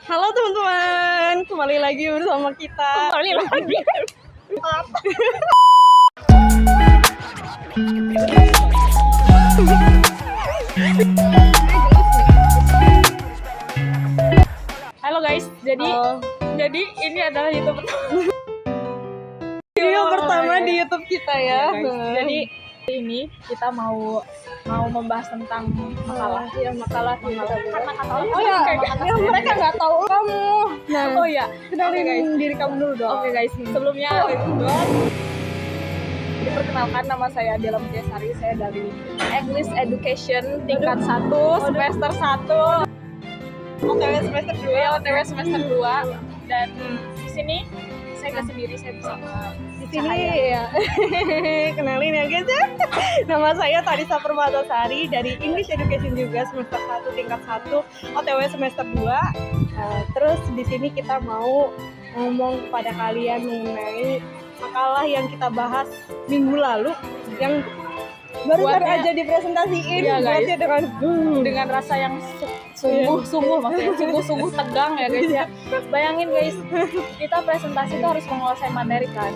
Halo teman-teman, kembali lagi bersama kita. Kembali lagi. Halo guys, jadi ini adalah video pertama di YouTube kita ya. Jadi ini kita mau membahas tentang makalah. Iya, makalah. Karena kata lu Oh ya, mereka nggak tahu kamu. Nah, oh ya, kenalin guys. diri kamu dulu dong. Oke guys, sebelumnya diperkenalkan, nama saya Adela Mulyasari, saya dari English Education tingkat 1 semester 1. OTW semester 2. Ya, OTW semester 2. Dan di sini saya nggak sendiri, saya bersama Di sini ya. Kenalin ya guys ya. Nama saya Tarisa Permatasari dari English Education juga semester 1 tingkat 1 OTW semester 2. Terus di sini kita mau ngomong kepada kalian mengenai makalah yang kita bahas minggu lalu yang baru Buatnya- aja dipresentasiin. Iya, guys. Buatnya dengan rasa yang sungguh-sungguh, maksudnya sungguh-sungguh tegang ya guys ya. Bayangin guys, kita presentasi itu harus menguasai materi kan.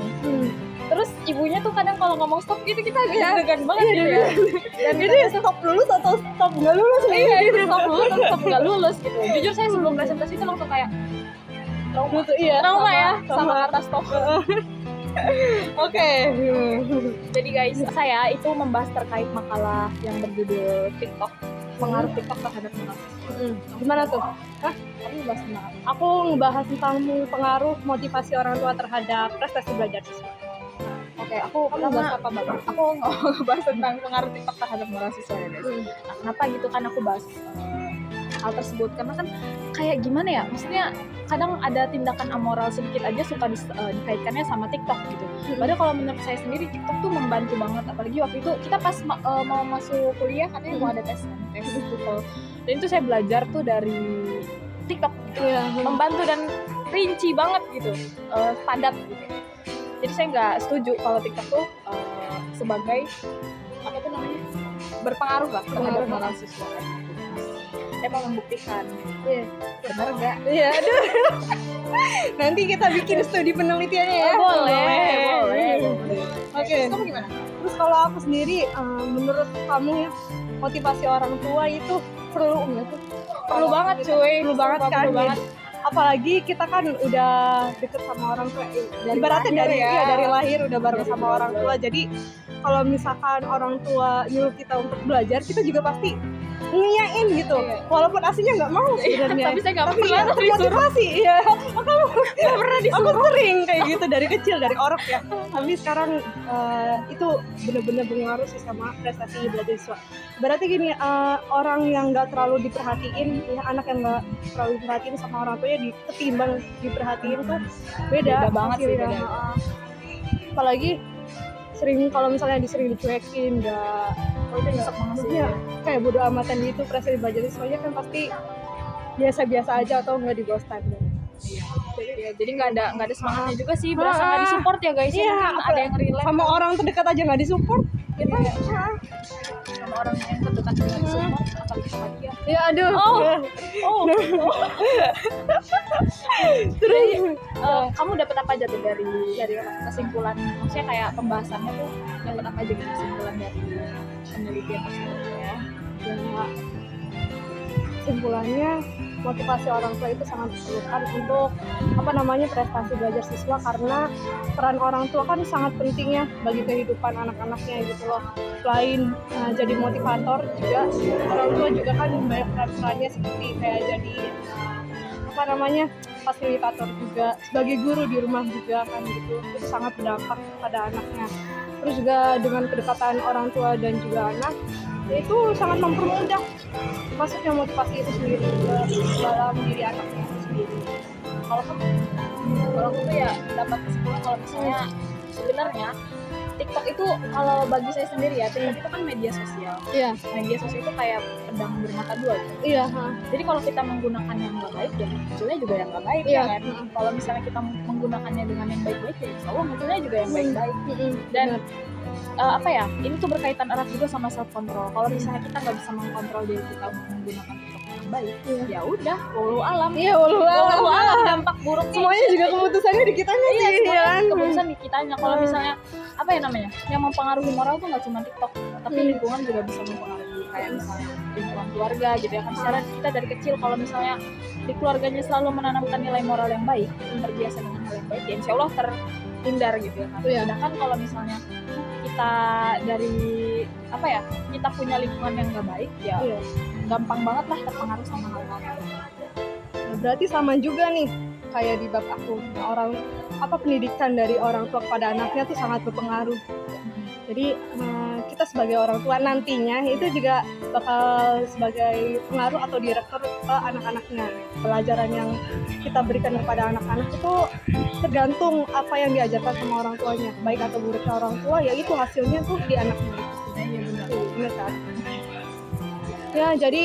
Terus ibunya tuh kadang kalau ngomong stop gitu kita agak deg-degan banget gitu ya. Dan itu ya stop lulus atau stop nggak lulus? Iya, itu stop lulus atau stop nggak lulus gitu. Jujur saya sebelum presentasi itu langsung kayak trauma ya sama kata stop. Oke. Jadi guys, saya itu membahas terkait makalah yang berjudul TikTok, pengaruh TikTok terhadap mahasiswa. Gimana tuh? Kamu membahas tentang apa? Aku ngebahas tentang pengaruh motivasi orang tua terhadap prestasi belajar siswa. Oke, aku Kamu pertama bahas apa Bang? aku ngebahas tentang pengaruh TikTok terhadap mahasiswa ya guys. Nah, kenapa gitu kan aku bahas hal tersebut, karena kan kayak gimana ya, maksudnya kadang ada tindakan amoral sedikit aja suka dikaitkannya sama TikTok gitu. Padahal kalau menurut saya sendiri TikTok tuh membantu banget, apalagi waktu itu kita pas mau masuk kuliah katanya mau ada tes TOEFL, dan itu saya belajar tuh dari TikTok. Iya. Membantu dan rinci banget gitu, padat gitu. Jadi saya nggak setuju kalau TikTok tuh sebagai apa tuh namanya, berpengaruh lah terhadap mahasiswa. Saya mau membuktikan, benar nggak? Iya, aduh. Nanti kita bikin studi penelitiannya ya. Boleh. Oke. Kamu gimana? Terus kalau aku sendiri, menurut kamu ya, motivasi orang tua itu perlu nggak tuh? Perlu banget cuy, Perlu banget kan? perlu banget. Apalagi kita kan udah deket sama orang tua. Dari Ibaratnya lahir ya. dari lahir udah bareng Dari sama orang tua. Jadi kalau misalkan orang tua nyuruh kita untuk belajar, kita juga pasti ngiyain gitu. Iya. Walaupun aslinya nggak mau sebenarnya. Tapi saya nggak Tapi pernah ya, disuruh. motivasi ya. Nggak pernah Aku disuruh. sering kayak gitu dari kecil, dari orok ya. Tapi sekarang itu benar-benar berpengaruh sih sama prestasi belajar siswa. Berarti gini, orang yang nggak terlalu diperhatiin, ya anak yang nggak terlalu diperhatiin sama orang tuanya ketimbang diperhatiin tuh beda Banget sih, hasilnya. beda. Apalagi sering kalau misalnya sering dicuekin, nggak Itu nyesek banget sih. maksudnya kayak bodo amatan gitu, prestasi belajar siswanya kan pasti biasa-biasa aja atau nggak di bawah standar. Iya, jadi nggak ada semangatnya juga sih, berasa nggak disupport ya guys. Iya, Mungkin ada yang relate sama orang terdekat aja nggak disupport kita. sama orang yang terdekat dengan disupport, apalagi sama dia. Ya aduh. Oh. Terus Kamu dapat apa aja tuh dari kesimpulan, maksudnya kayak pembahasannya tuh dapat apa aja gitu kesimpulan dari penelitian tersebut ya? kesimpulannya motivasi orang tua itu sangat diperlukan untuk prestasi belajar siswa, karena peran orang tua kan sangat penting ya bagi kehidupan anak-anaknya gitu loh. Selain jadi motivator juga, orang tua juga kan banyak perannya seperti kayak jadi fasilitator juga, sebagai guru di rumah juga kan gitu. Itu sangat berdampak pada anaknya. Terus juga dengan kedekatan orang tua dan juga anak, itu sangat mempermudah masuknya motivasi itu sendiri juga dalam diri anaknya itu sendiri. Kalau aku tuh ya dapat kesimpulan kalau misalnya sebenarnya TikTok itu, kalau bagi saya sendiri ya, TikTok itu kan media sosial. Iya. Media sosial itu kayak pedang bermata dua gitu. Iya. Jadi kalau kita menggunakan yang nggak baik, ya munculnya juga yang nggak baik Iya. ya kan. Kalau misalnya kita menggunakannya dengan yang baik-baik, ya insya Allah munculnya juga yang baik-baik. Dan ini tuh berkaitan erat juga sama self control. Kalau misalnya kita nggak bisa mengkontrol diri kita untuk menggunakan TikTok yang baik, Iya. ya udah walau alam. Iya, walau alam. Walau alam dampak buruknya. Semuanya juga keputusannya di kitanya Iya, sih, semuanya kan? keputusan di kitanya. Kalau misalnya apa ya namanya, yang mempengaruhi moral tuh nggak cuma TikTok, tapi lingkungan juga bisa mempengaruhi. Kayak misalnya lingkungan keluarga gitu ya kan. Secara kita dari kecil kalau misalnya di keluarganya selalu menanamkan nilai moral yang baik, terbiasa dengan hal yang baik, ya insya Allah terhindar gitu ya kan. Iya. Sedangkan kalau misalnya kita dari apa ya, kita punya lingkungan yang nggak baik, ya Iya. gampang banget lah terpengaruh sama hal-hal yang baik. Nah, berarti sama juga nih kayak di bab aku. Nah, orang pendidikan dari orang tua kepada anaknya tuh sangat berpengaruh. Jadi kita sebagai orang tua nantinya itu juga bakal sebagai pengaruh atau direktur ke anak-anaknya. Pelajaran yang kita berikan kepada anak-anak itu tergantung apa yang diajarkan sama orang tuanya. Baik atau buruknya orang tua, ya itu hasilnya tuh di anaknya. Iya benar. Benar kan? Ya, jadi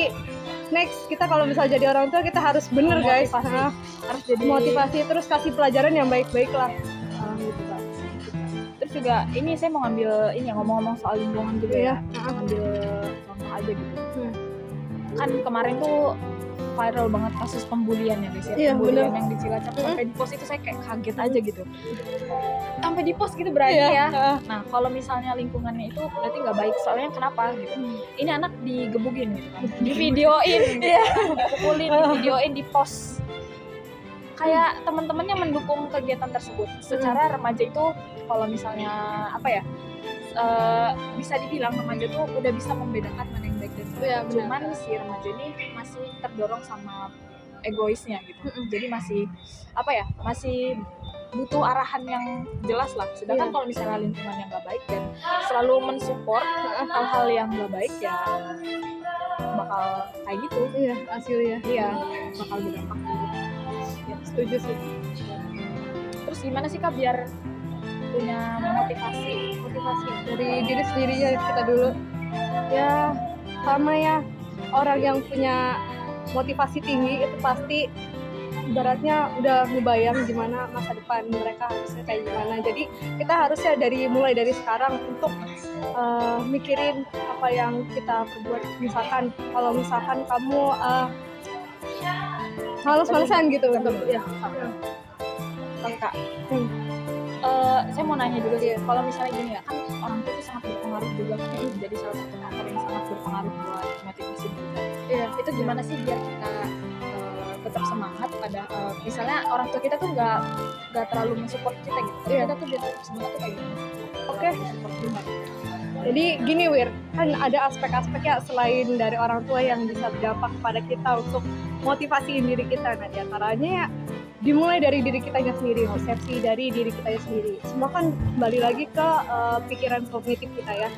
next kita kalau misal jadi orang tua kita harus bener guys. Motivasi. Harus jadi Motivasi terus kasih pelajaran yang baik-baik lah. Gitu kan. Terus juga ini saya mau ngambil ini ya, ngomong-ngomong soal lingkungan juga Iya. ya, ngambil contoh aja gitu. Kan kemarin tuh viral banget kasus pembulian ya guys ya. Iya, Pembulian bener. yang di Cilacap sampai di post itu saya kayak kaget aja gitu. Sampai di post gitu berani Iya. ya. Nah kalau misalnya lingkungannya itu berarti nggak baik, soalnya kenapa gitu? Ini anak digebukin gitu kan, di videoin, dipukulin, di videoin, di post. Kayak teman-temannya mendukung kegiatan tersebut. Secara remaja itu kalau misalnya apa ya, bisa dibilang remaja tuh udah bisa membedakan mana yang baik dan buruk. Iya, benar. Cuman si remaja ini masih terdorong sama egoisnya gitu. Jadi masih apa ya, masih butuh arahan yang jelas lah. Sedangkan Iya. kalau misalnya lingkungan yang nggak baik dan selalu mensupport hal-hal yang nggak baik, ya bakal kayak gitu. Iya, hasilnya. Iya, bakal berdampak buruk. Ya, setuju sih. Terus gimana sih Kak biar punya motivasi Dari diri sendirinya kita dulu. Ya, sama ya. Orang yang punya motivasi tinggi itu pasti ibaratnya udah ngebayang gimana masa depan mereka harusnya kayak gimana. Jadi kita harusnya mulai dari sekarang untuk mikirin apa yang kita perbuat. Kalau misalkan kamu males-malesan gitu untuk ya. Kak. Saya mau nanya juga sih, kalau misalnya gini ya, kan orang tua itu sangat berpengaruh juga, jadi salah satu faktor yang sangat berpengaruh buat motivasi kita. Iya. Itu gimana sih biar kita tetap semangat pada misalnya orang tua kita tuh nggak terlalu mensupport kita gitu. Iya. Kita tuh biar tetap semangat tuh kayak gimana? Oke. Support gimana? Jadi gini Wir, kan ada aspek-aspeknya selain dari orang tua yang bisa berdampak kepada kita untuk motivasiin diri kita. Nah, diantaranya ya dimulai dari diri kita sendiri, persepsi dari diri kita sendiri. Semua kan kembali lagi ke pikiran kognitif kita ya.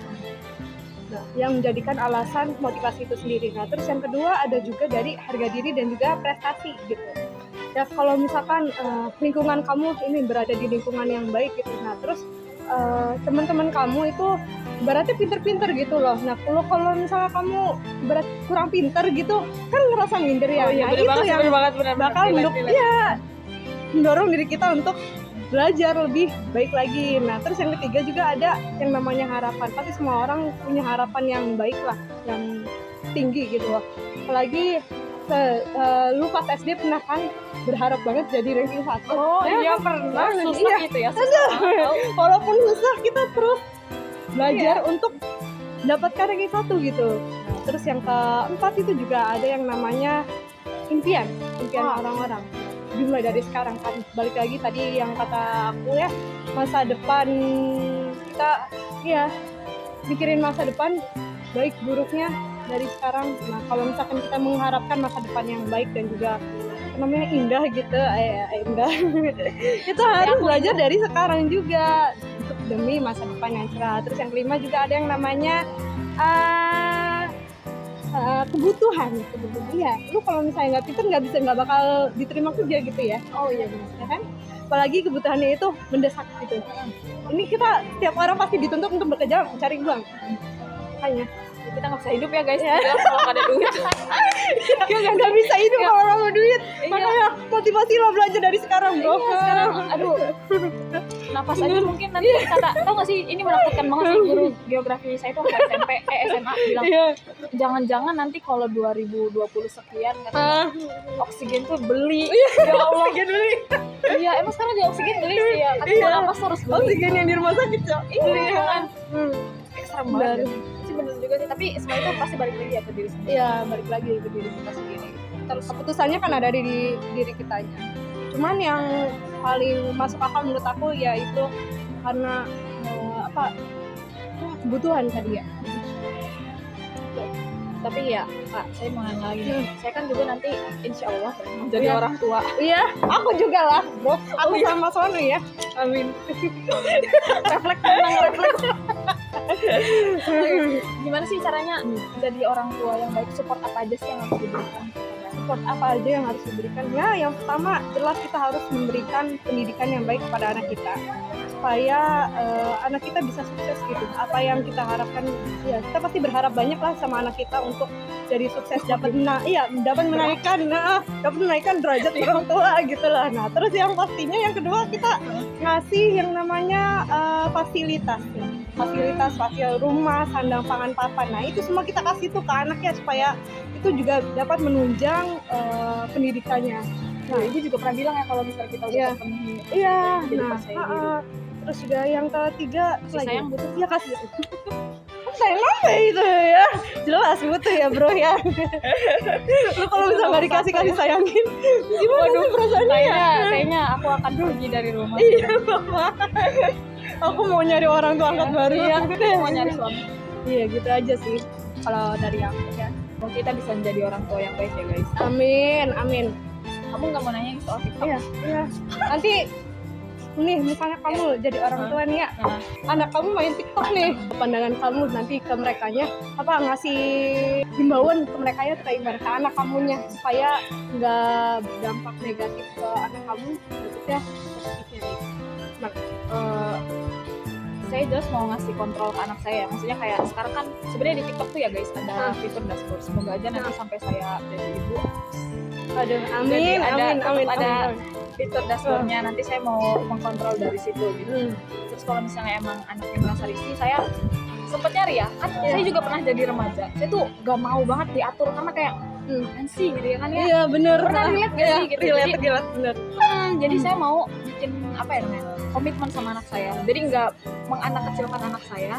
Nah, yang menjadikan alasan motivasi itu sendiri. Nah, terus yang kedua ada juga dari harga diri dan juga prestasi gitu. Ya kalau misalkan lingkungan kamu ini berada di lingkungan yang baik gitu. Nah, terus teman-teman kamu itu ibaratnya pinter-pinter gitu loh. Nah, kalau misalnya kamu kurang pinter gitu, kan ngerasa minder ya. Nah, itu yang bakal mendorong diri kita untuk belajar lebih baik lagi. Nah, terus yang ketiga juga ada yang namanya harapan. Pasti semua orang punya harapan yang baik lah, yang tinggi gitu loh. Apalagi lu pas SD pernah kan berharap banget jadi ranking 1. Oh iya pernah, susah gitu ya. Walaupun susah kita terus belajar untuk dapatkan ranking 1 gitu. Nah, terus yang keempat itu juga ada yang namanya impian orang-orang. Dimulai dari sekarang kan, balik lagi tadi yang kata aku ya, masa depan kita ya mikirin masa depan baik buruknya dari sekarang. Nah, kalau misalkan kita mengharapkan masa depan yang baik dan juga namanya indah gitu, indah itu harus belajar dari sekarang juga untuk demi masa depan yang cerah. Terus yang kelima juga ada yang namanya kebutuhan. Iya, lu kalau misalnya nggak pintar nggak bakal diterima kerja gitu ya. Oh iya benar. Ya kan? Apalagi kebutuhannya itu mendesak gitu. Ini kita setiap orang pasti dituntut untuk bekerja mencari uang. Makanya Kita nggak bisa hidup ya guys, kalau nggak ada duit. nggak bisa hidup kalau nggak ada duit. Iya. Makanya motivasi lo belajar dari sekarang bro. Iya, sekarang aduh napas aja mungkin nanti kata tau gak sih ini menakutkan banget sih guru geografi saya tuh waktu SMA bilang Iya. jangan-jangan nanti kalau 2020 sekian kata Ah. oksigen tuh beli. Ya Allah. Oksigen beli. Iya emang sekarang juga oksigen beli sih ya kata Iya. napas harus beli. Oksigen yang di rumah sakit cok. Iya kan. Hmm. Ekstrem banget sih bener juga sih tapi semua itu pasti balik lagi ya ke diri sendiri. Iya, balik lagi ke diri kita sendiri. Terus keputusannya kan ada di diri kitanya. Cuman yang paling masuk akal menurut aku ya itu karena kebutuhan tadi ya. Tapi ya Kak, saya mau nanya lagi nih. Saya kan juga nanti insya Allah mau jadi Iya. orang tua. Iya, aku juga lah, bro. Aku iya. sama Sony ya. Amin. Refleks tenang refleks. Gimana sih caranya jadi orang tua yang baik? Support apa aja sih yang harus diberikan? Support apa aja yang harus diberikan? Ya, yang pertama jelas kita harus memberikan pendidikan yang baik kepada anak kita supaya anak kita bisa sukses gitu. Apa yang kita harapkan, ya kita pasti berharap banyak lah sama anak kita untuk jadi sukses, dapat menaikkan derajat orang tua gitulah. Nah, terus yang pastinya yang kedua kita ngasih yang namanya fasilitas rumah, sandang, pangan, papan. Nah, itu semua kita kasih tuh ke anaknya supaya itu juga dapat menunjang pendidikannya. Nah, ibu juga pernah bilang ya kalau misalnya kita udah Iya. terpenuhi Iya, jadi nah, percaya diri. terus juga yang ketiga Kasih sayang butuh. ya kasih sayang apa itu ya, jelas butuh ya bro ya. Lu kalau bisa nggak dikasih sayangin gimana sih perasaannya ya? Kayaknya aku akan pergi dari rumah. Iya mama, aku mau nyari orang tua angkat baru. Iya, mau nyari suami. Iya gitu aja sih kalau dari aku ya. Semoga kita bisa menjadi orang tua yang baik ya guys. Amin. Kamu nggak mau nanya soal TikTok? Iya. Nanti nih misalnya kamu jadi orang tua nih ya, Nah, anak kamu main TikTok nih, pandangan kamu nanti ke merekanya apa, ngasih himbauan ke mereka ya, kayak ke anak kamunya supaya nggak berdampak negatif ke anak kamu, maksudnya positifnya nih. saya jelas mau ngasih kontrol ke anak saya ya. Maksudnya kayak sekarang kan sebenarnya di TikTok tuh ya guys ada fitur dashboard. Semoga aja nanti sampai saya jadi ibu Aduh, Jadi amin. ada fitur dashboardnya. Nanti saya mau mengkontrol dari situ gitu. Hmm. Terus kalau misalnya emang anaknya merasa risih, saya sempet nyari ya kan Iya. saya juga pernah jadi remaja. Saya tuh gak mau banget diatur karena kayak apaan sih gitu ya kan ya. Iya bener. Pernah relate gak sih gitu? Relate bener. Jadi saya mau bikin apa ya namanya, komitmen sama anak saya. Jadi nggak menganak kecilkan anak saya,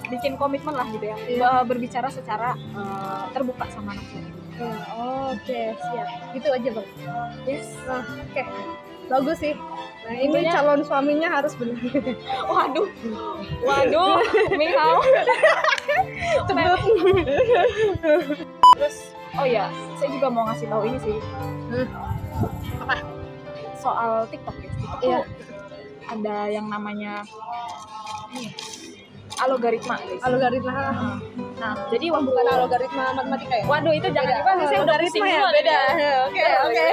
bikin komitmen lah gitu ya. Iya. Berbicara secara terbuka sama anak saya. Ya, oke, siap. Gitu aja bang. Yes. Nah, oke. Bagus sih. Nah, ini Intinya- calon suaminya harus benar. Waduh, Mihao. Cepet. Terus, oh ya, saya juga mau ngasih tahu ini sih. Apa? Soal TikTok ya. TikTok Iya. tuh ada yang namanya algoritma guys. Algoritma. Nah, jadi waktu Bukan algoritma matematika ya? waduh itu jangan Beda. dibahas, saya udah pusing Algoritma ya, duluan beda. ini. Oke.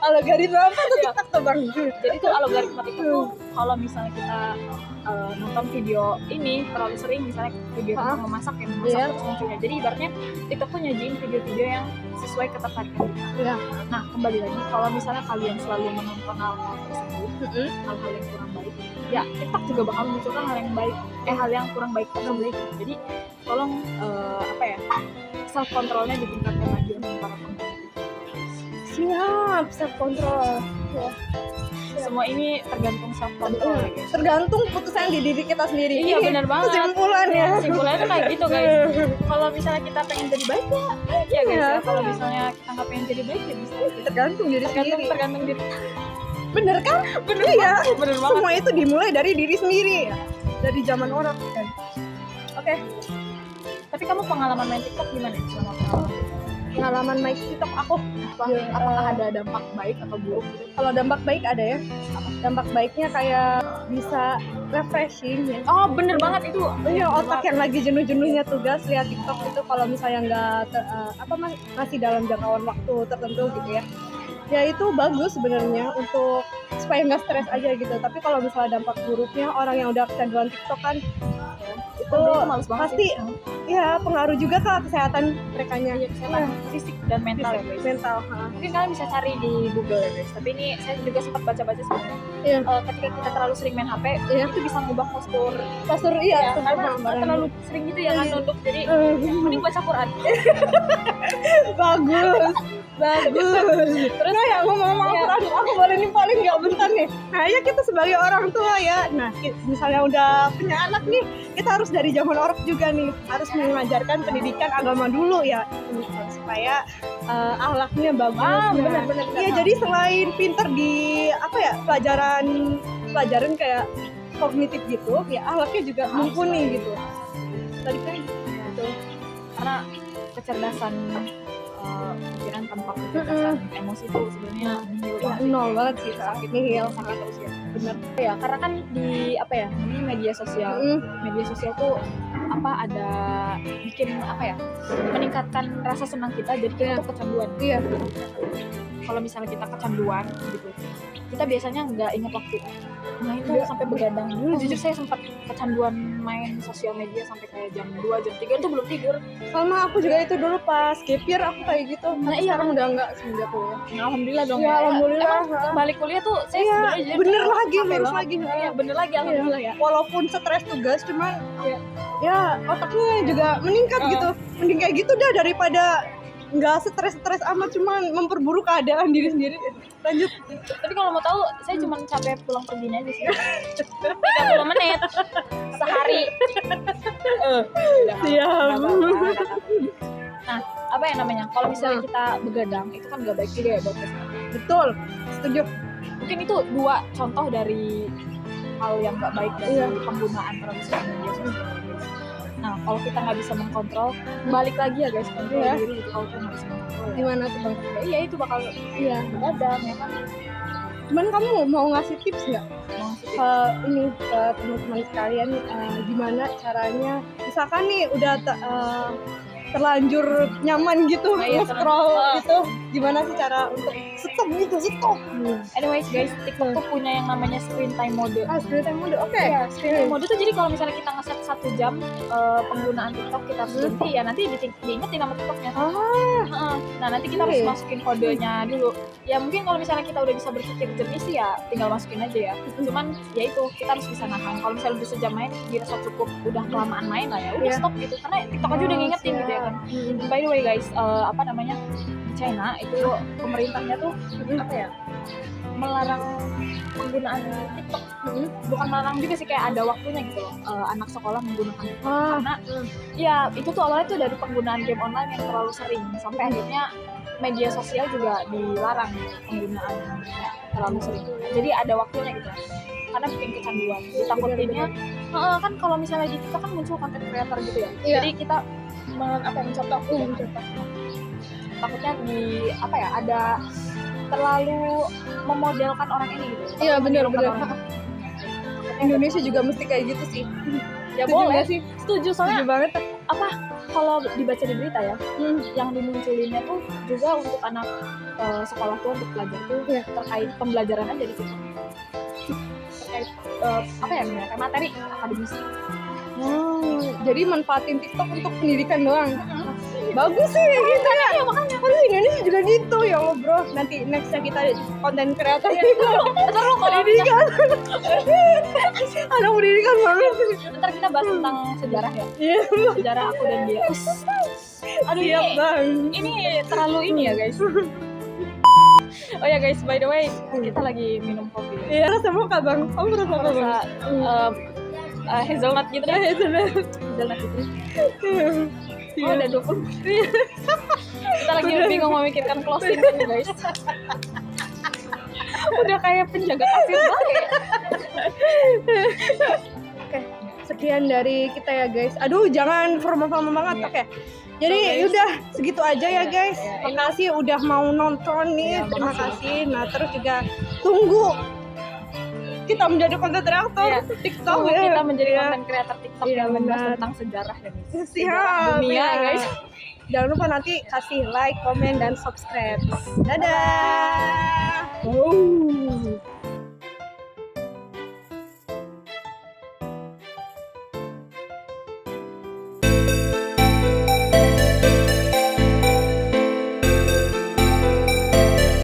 Algoritma apa tuh Iya. TikTok tuh bang? Jadi tuh algoritma TikTok tuh kalau misalnya kita nonton video ini terlalu sering, misalnya video tentang memasak ya, Iya. terus munculnya. Jadi ibaratnya TikTok tuh nyajiin video-video yang sesuai ketertarikan kita. Iya. Nah, kembali lagi kalau misalnya kalian selalu menonton hal-hal tersebut, hal-hal yang kurang baik, ya TikTok juga bakal munculkan hal yang baik, hal yang kurang baik tersebut. Jadi tolong self controlnya ditingkatkan lagi untuk para pengguna. Siap, self control. Semua ini tergantung self control ya guys. Tergantung putusan di diri kita sendiri. Iya, benar banget. Kesimpulannya. Kesimpulannya tuh kayak gitu guys. Kalau misalnya kita pengen jadi baik ya baik ya guys. Iya. Ya. Kalau misalnya kita nggak pengen jadi baik ya bisa aja. Tergantung diri sendiri. Tergantung diri. Bener kan? Bener ya. Bener banget. Semua itu dimulai dari diri sendiri. Dari zaman orang kan. Oke. Tapi kamu pengalaman main TikTok gimana selama Pengalaman main TikTok aku. apakah ada dampak baik atau buruk gitu? Kalau dampak baik ada ya. Dampak baiknya kayak bisa refreshing ya. Oh bener banget itu. Iya, otak yang lagi jenuh-jenuhnya tugas lihat TikTok itu kalau misalnya nggak masih dalam jangkauan waktu tertentu gitu ya. Ya itu bagus sebenarnya untuk supaya nggak stres aja gitu. Tapi kalau misalnya dampak buruknya orang yang udah kecanduan TikTok kan itu Itu males banget pasti sih. ya pengaruh juga ke kesehatan merekanya. Iya, kesehatan fisik dan mental ya guys. Mental. Mungkin kalian bisa cari di Google ya guys. Tapi ini saya juga sempat baca-baca sebenarnya. Iya. Ketika kita terlalu sering main HP, Iya. itu bisa mengubah postur. Postur iya, Karena terlalu sering gitu ya kan nunduk. Jadi mending baca Quran. bagus. Terus nah ya ngomong-ngomong Al-Quran, aku boleh nimpalin nggak bentar nih. Nah ya kita sebagai orang tua ya, nah misalnya udah punya anak nih, kita harus dari zaman orok juga nih, harus mengajarkan pendidikan agama dulu ya, supaya akhlaknya bagus. Benar. Iya, jadi selain pinter di apa ya pelajaran kayak kognitif gitu, ya akhlaknya juga mumpuni gitu. Tadi kan gitu. Karena kecerdasan pikiran tanpa kecerdasan emosi itu sebenarnya nihil banget. Nol banget sih, sakit nihil. Sakit terus ya. Benar. Ya, karena kan di apa ya? Ini media sosial. Media sosial tuh ada bikin meningkatkan rasa senang kita, jadi kita tuh kecanduan. Iya. Kalau misalnya kita kecanduan gitu, kita biasanya nggak ingat waktu. Nah itu sampai begadang. Jujur saya sempat kecanduan main sosial media sampai kayak jam 2, jam 3 itu belum tidur. Sama aku juga itu dulu pas gap year aku kayak gitu. Nah iya, sekarang udah enggak semenjak kuliah. Alhamdulillah dong. Ya, alhamdulillah. Emang balik kuliah tuh saya Iya, sebenarnya bener lagi, capek lurus banget. lagi. Iya, bener lagi alhamdulillah ya. Walaupun stres tugas, cuman ya otaknya juga meningkat gitu. Mending kayak gitu dah daripada nggak stres amat, cuman memperburuk keadaan diri sendiri. Lanjut. Tapi kalau mau tahu, saya cuma capek pulang perginya aja sih. 30 menit sehari. Siap. Nah, apa yang namanya? Kalau misalnya kita begadang, itu kan nggak baik juga ya buat kesehatan. Betul, setuju. Mungkin itu 2 contoh dari hal yang nggak baik dari penggunaan media sosial. Nah, kalau kita nggak bisa mengkontrol, balik lagi ya guys, kontrol diri gitu. Kalau kita nggak bisa mengkontrol, Gimana tuh Bang? iya itu bakal begadang ya kan. Cuman kamu mau ngasih tips nggak Mau ngasih tips. ke ini ke teman-teman sekalian, gimana caranya misalkan nih udah terlanjur nyaman gitu scroll gitu, gimana sih cara untuk stop. Anyways guys, TikTok tuh punya yang namanya screen time mode. Screen time mode, oke. Ya, screen time mode tuh jadi kalau misalnya kita nge-set 1 jam penggunaan TikTok kita harus berhenti ya, nanti diingetin sama TikToknya. Nah nanti kita harus masukin kodenya dulu. Ya mungkin kalau misalnya kita udah bisa berpikir jernih sih ya tinggal masukin aja ya. Cuman ya itu kita harus bisa nahan. Kalau misalnya udah sejam main dirasa cukup, udah kelamaan main lah ya, udah stop gitu. Karena TikTok aja udah ngingetin gitu ya kan. By the way guys, di China itu pemerintahnya tuh melarang penggunaan TikTok. Bukan melarang juga sih, kayak ada waktunya gitu loh, anak sekolah menggunakan TikTok. Karena ya itu tuh awalnya tuh dari penggunaan game online yang terlalu sering, sampai akhirnya media sosial juga dilarang penggunaan terlalu sering. Jadi ada waktunya gitu, karena bikin kecanduan. Ditakutinnya kan kalau misalnya di TikTok kan muncul konten kreator gitu ya. Jadi kita mencontoh. Takutnya ada terlalu memodelkan orang ini gitu. Iya benar. Indonesia juga mesti kayak gitu sih. Ya Setuju boleh gak sih? Setuju soalnya Setuju banget. kalau dibaca di berita ya, yang dimunculinnya tuh juga untuk anak sekolah tuh, untuk pelajar tuh terkait pembelajaran aja di situ. Terkait kayak materi akademis. Jadi manfaatin TikTok untuk pendidikan doang. Bagus sih gitu ya. Iya makanya kan Indonesia juga gitu ya Allah bro. Nanti nextnya kita konten kreator Terus kalau pendidikan. Ada pendidikan banget. ntar kita bahas tentang sejarah ya. Iya. Sejarah aku dan dia. Aduh Siap bang. ini terlalu ini ya guys. Oh ya guys, by the way, kita lagi minum kopi. Iya rasa muka bang. Kamu rasa apa bang? Hazelnut gitu deh. Hazelnut gitu. Oh udah 20. Kita lagi bingung memikirkan closing kan guys. Udah kayak penjaga kasir banget. Oke, sekian dari kita ya guys. Aduh jangan formal-formal banget. Oke. Jadi yaudah segitu aja ya guys. Terima kasih udah mau nonton nih. Terima kasih. Nah terus juga tunggu kita menjadi konten kreator TikTok ya. Kita menjadi konten kreator TikTok yang membahas tentang sejarah dan Siap dunia guys. Jangan lupa nanti kasih like, komen, dan subscribe. Dadah.